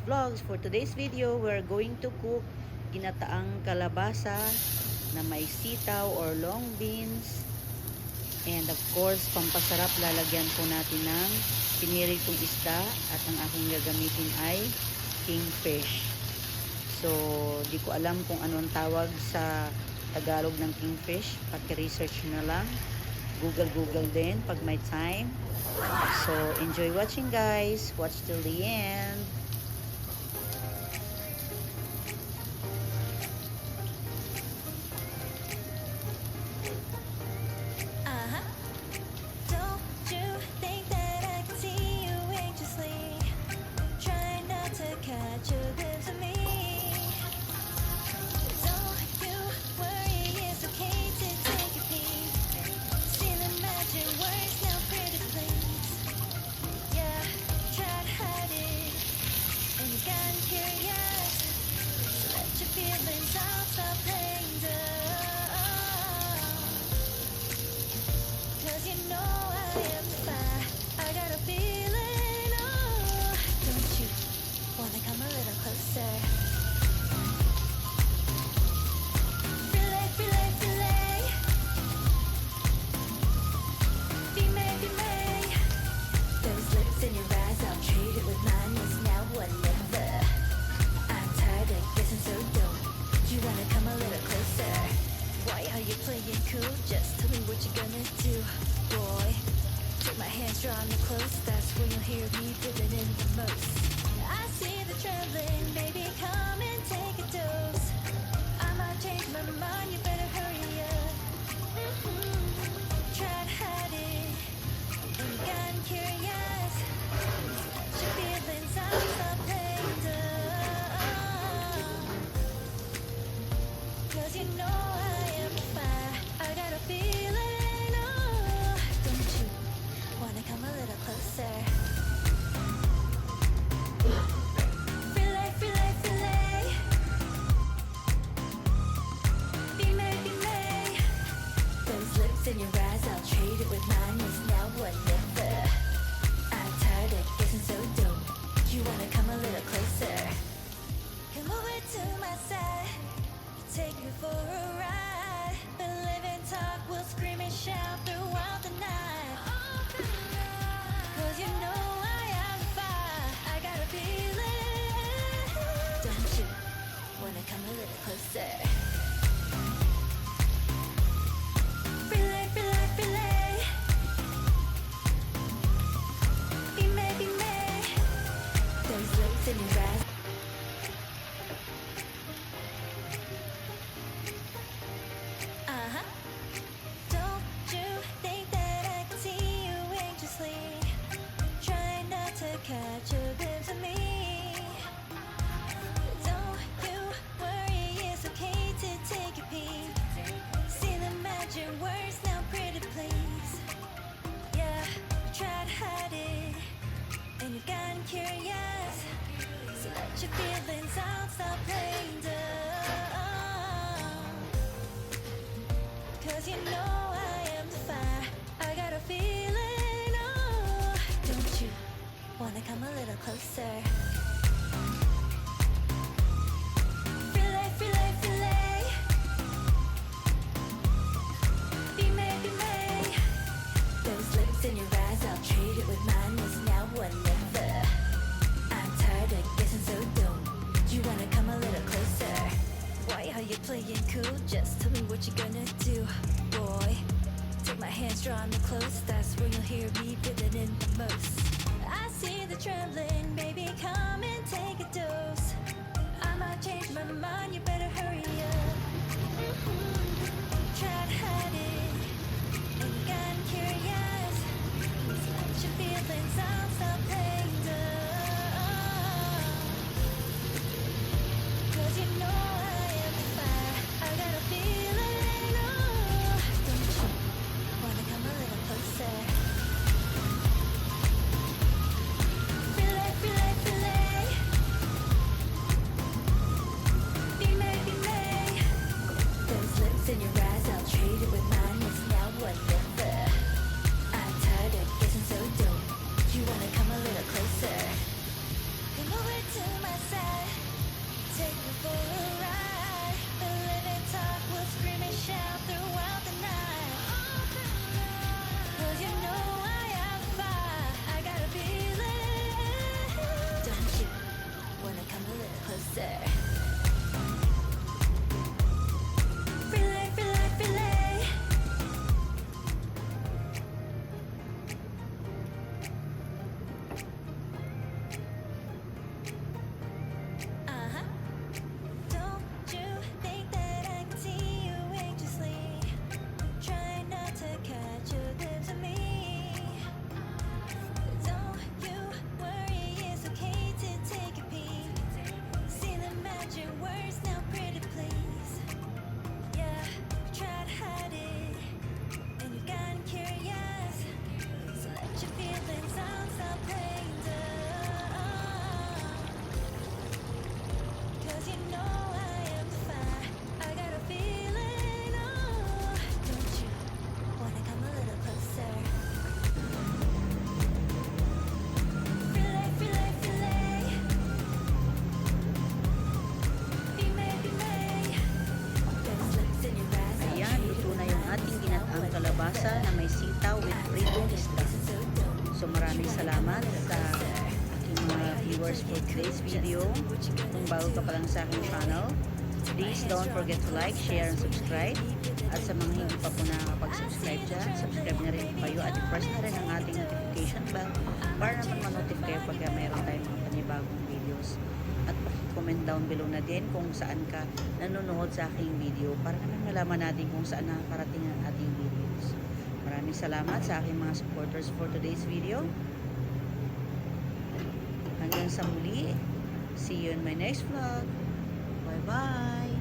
Rose Vlogs. For today's video, we're going to cook ginataang kalabasa na may sitaw or long beans. And of course, pampasarap lalagyan po natin ng piniritong isda at ang aking gagamitin ay kingfish. So, di ko alam kung ano ang tawag sa Tagalog ng kingfish. Paki-research na lang. Google din pag may time. So, enjoy watching guys. Watch till the end. Don't you think that I can see you anxiously? Try not to catch a glimpse of me. Don't you worry, it's okay to take a peek. Still imagine words now pretty please. Yeah, try to hide it, and you got curious. So let your feelings out, stop playing dumb. 'Cause you know I am fine. I got a feeling, oh. Don't you wanna come a little closer? Relay, relay, relay. Be may, be may. Those lips in your eyes, I'll trade it with mine. Is now or never. I'm tired of guessing, so don't you wanna come a little closer? Why are you playing cool? Just tell me what you're gonna do, boy. Take my hands, draw me close. That's when you'll hear me feeling in the most. I see the trembling, baby, come and take a dose. I might change my mind, you better hurry up. Try to hide it, and you got curious. Let your feelings out, stop playing dumb. 'Cause you know I am fine. I got a feeling, oh. Don't you wanna come a little closer? Relay, relay, relay. Be may, be may. Those lips in your eyes, I'll trade it with mine. Is now or never. I'm tired of guessing, so don't you wanna come a little closer? Come over to my side. Take me for a ride. The living talk will scream and shout throughout the night. 'Cause you know I am fine. I got a feeling. Don't you wanna come a little closer? Relay, relay, relay. Be may, be may. Those lips in your eyes. Don't you think that I can see you anxiously? Try not to catch a glimpse of me. Don't you worry, it's okay to take a peek. Still imagine words now pretty please. Yeah, try to hide it, and you've gotten curious. So let your feelings out, stop playing dumb. 'Cause you know I am the fire. I got a feeling, oh. Don't you wanna come a little closer? Relay, relay, relay. Be may, be may. Those lips in your eyes, I'll trade it with mine. Is now or never. I'm tired of guessing, so don't you wanna come a little closer? Why are you playing cool? Just tell me what you're gonna do, boy. Take my hands, draw me close. That's when you'll hear me feeling in the most. I see the trembling, baby, come and take a dose. I might change my mind, you better hurry up. Try to hide it, and you got curious. So let your feelings out, stop playing dumb. 'Cause you know I am fire. I got a feeling, oh. Don't you wanna come a little closer? Relay, relay, relay. closer. Take me for a ride. The living talk will scream and shout throughout the night. 'Cause you know I am fire. I got a feeling. Don't you wanna come a little closer? Relay, relay, relay. Uh-huh. Don't you think that I can see you anxiously? Try not to catch a glimpse of me. Don't you worry, it's okay to take a peek. See them at your worst now, pretty please. Yeah, try to hide it, and you've gotten curious. So let your feelings out, stop playing dumb. 'Cause you know I am fire. I got a feeling. Oh, don't you wanna come a little closer? Relay, relay, relay. Be may. There's lips in your eyes. I'll Ayan, treat it luto with na yung kindness ating now ginataang or kalabasa never. na may sitaw with pritong isda. So don't So maraming salamat sa aking mga viewers for today's video. Kung bago ka pa lang sa aking channel, please don't forget to like, share, and subscribe. At sa mga hindi pa po nakakapag-subscribe dyan, subscribe na rin po kayo at i-press na rin ang ating notification bell para naman ma-notify pagka mayroon tayong mga panibagong videos. At comment down below na din kung saan ka nanonood sa aking video para naman malaman natin kung saan nakakarating ang ating videos. Maraming salamat sa aking mga supporters for today's video. Hanggang sa muli. See you in my next vlog. Bye-bye!